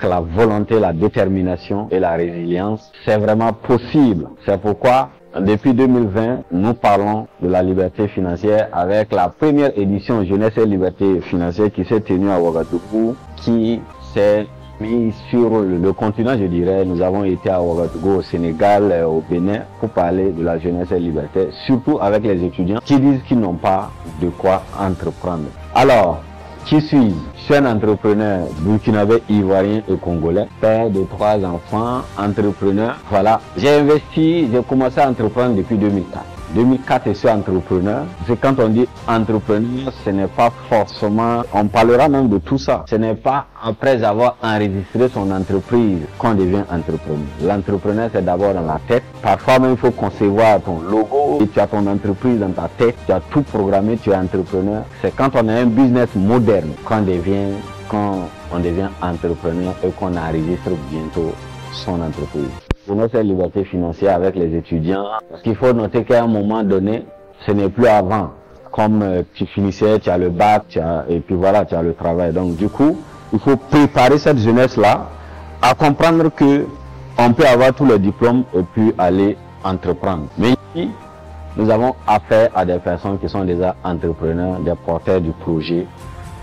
la volonté, la détermination et la résilience, c'est vraiment possible. C'est pourquoi, depuis 2020, nous parlons de la liberté financière avec la première édition Jeunesse et Liberté Financière qui s'est tenue à Ouagadougou, qui s'est mise sur le continent, je dirais. Nous avons été à Ouagadougou, au Sénégal, au Bénin, pour parler de la jeunesse et liberté, surtout avec les étudiants qui disent qu'ils n'ont pas de quoi entreprendre. Alors, qui suis-je? Je suis un entrepreneur burkinabé, ivoirien et congolais, père de 3 enfants, entrepreneur. Voilà, j'ai commencé à entreprendre depuis 2004. 2004, je suis entrepreneur. C'est quand on dit entrepreneur, ce n'est pas forcément, on parlera même de tout ça. Ce n'est pas après avoir enregistré son entreprise qu'on devient entrepreneur. L'entrepreneur, c'est d'abord dans la tête. Parfois même, il faut concevoir ton logo et tu as ton entreprise dans ta tête. Tu as tout programmé, tu es entrepreneur. C'est quand on a un business moderne qu'on devient entrepreneur et qu'on enregistre bientôt son entreprise. Pour notre liberté financière avec les étudiants, parce qu'il faut noter qu'à un moment donné, ce n'est plus avant. Comme tu finissais, tu as le bac, et puis voilà, tu as le travail. Donc du coup, il faut préparer cette jeunesse-là à comprendre que on peut avoir tous les diplômes et puis aller entreprendre. Mais ici, nous avons affaire à des personnes qui sont déjà entrepreneurs, des porteurs du projet.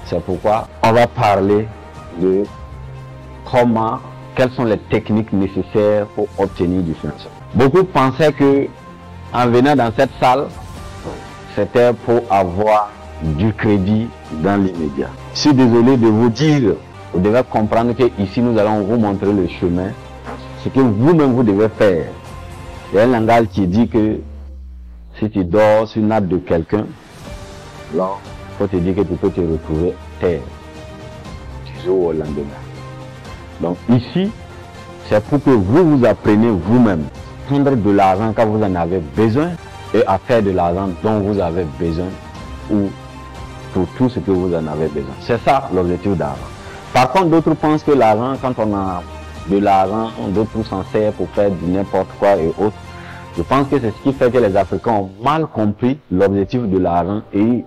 C'est pourquoi on va parler de quelles sont les techniques nécessaires pour obtenir du financement. Beaucoup pensaient que en venant dans cette salle, c'était pour avoir du crédit dans l'immédiat. Je suis désolé de vous dire, vous devez comprendre que ici nous allons vous montrer le chemin, ce que vous-même vous devez faire. Il y a un langage qui dit que si tu dors sur une natte de quelqu'un, alors il faut te dire que tu peux te retrouver terre du jour au lendemain. Donc ici, c'est pour que vous appreniez vous-même à prendre de l'argent quand vous en avez besoin et à faire de l'argent dont vous avez besoin ou pour tout ce que vous en avez besoin. C'est ça l'objectif d'argent. Par contre, d'autres pensent que l'argent, quand on a de l'argent, d'autres s'en servent pour faire du n'importe quoi et autres. Je pense que c'est ce qui fait que les Africains ont mal compris l'objectif de l'argent et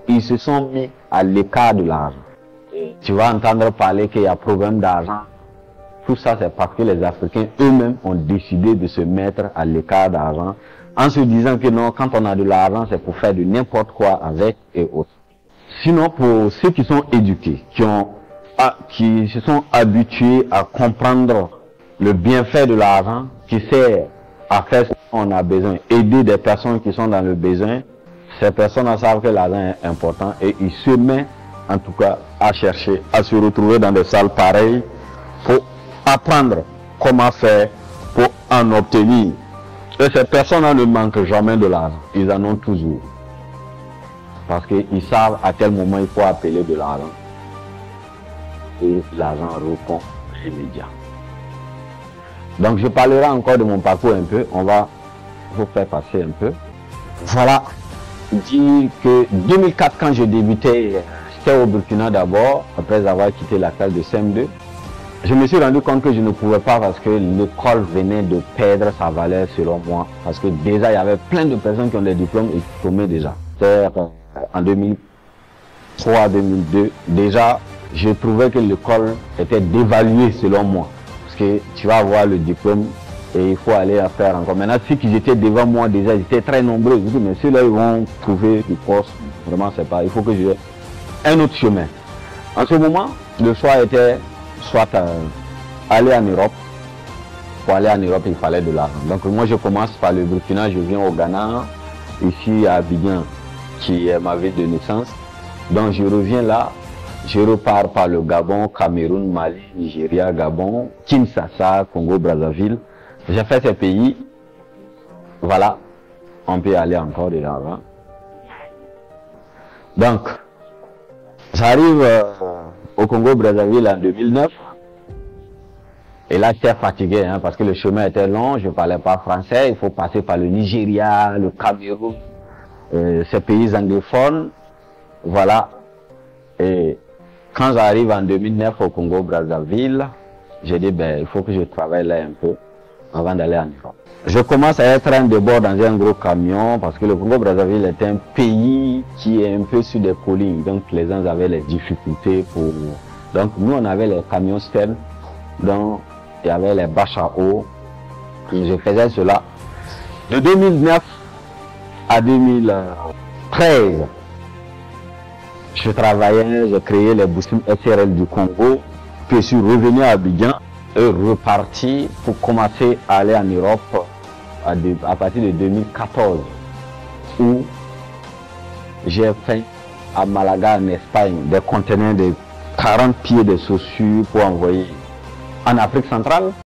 ils se sont mis à l'écart de l'argent. Tu vas entendre parler qu'il y a problème d'argent. Tout ça, c'est parce que les Africains eux-mêmes ont décidé de se mettre à l'écart d'argent en se disant que non, quand on a de l'argent, c'est pour faire de n'importe quoi avec et autres. Sinon, pour ceux qui sont éduqués, qui se sont habitués à comprendre le bienfait de l'argent, qui sert à faire ce qu'on a besoin, aider des personnes qui sont dans le besoin, ces personnes savent que l'argent est important et ils se mettent en tout cas à chercher, à se retrouver dans des salles pareilles pour apprendre comment faire pour en obtenir. Et ces personnes-là ne manquent jamais de l'argent. Ils en ont toujours. Parce qu'ils savent à quel moment il faut appeler de l'argent. Et l'argent répond immédiat. Donc je parlerai encore de mon parcours un peu. On va vous faire passer un peu. Voilà. Dire que 2004, quand je débutais, j'étais au Burkina d'abord, après avoir quitté la classe de CM2. Je me suis rendu compte que je ne pouvais pas parce que l'école venait de perdre sa valeur selon moi. Parce que déjà, il y avait plein de personnes qui ont des diplômes et qui tombaient déjà. En 2003, 2002, déjà, je trouvais que l'école était dévaluée selon moi. Parce que tu vas avoir le diplôme et il faut aller à faire encore. Maintenant, ceux qui étaient devant moi déjà, ils étaient très nombreux. Je dis, mais ceux-là, ils vont trouver du poste. Vraiment, c'est pas. Il faut que j'ai un autre chemin. En ce moment, le choix était soit aller en Europe. Pour aller en Europe, il fallait de l'argent. Donc moi, je commence par le Burkina, je viens au Ghana, ici à Abidjan, qui est ma ville de naissance. Donc je reviens là, je repars par le Gabon, Cameroun, Mali, Nigeria, Gabon, Kinshasa, Congo, Brazzaville. J'ai fait ces pays. Voilà, on peut aller encore de l'argent. Donc, j'arrive au Congo-Brazzaville en 2009. Et là, j'étais fatigué parce que le chemin était long, je ne parlais pas français. Il faut passer par le Nigeria, le Cameroun, ces pays anglophones. Voilà. Et quand j'arrive en 2009 au Congo-Brazzaville, j'ai dit, il faut que je travaille là un peu avant d'aller en Europe. Je commence à être un de bord dans un gros camion parce que le Congo-Brazzaville est un pays qui est un peu sur des collines. Donc les gens avaient les difficultés pour... Donc nous, on avait les camions Stern Donc, il y avait les bâches à eau. Et je faisais cela. De 2009 à 2013, je travaillais, j'ai créé les boutiques SRL du Congo. Puis je suis revenu à Abidjan et reparti pour commencer à aller en Europe à partir de 2014, où j'ai fait à Malaga en Espagne des conteneurs de 40 pieds de chaussures pour envoyer en Afrique centrale.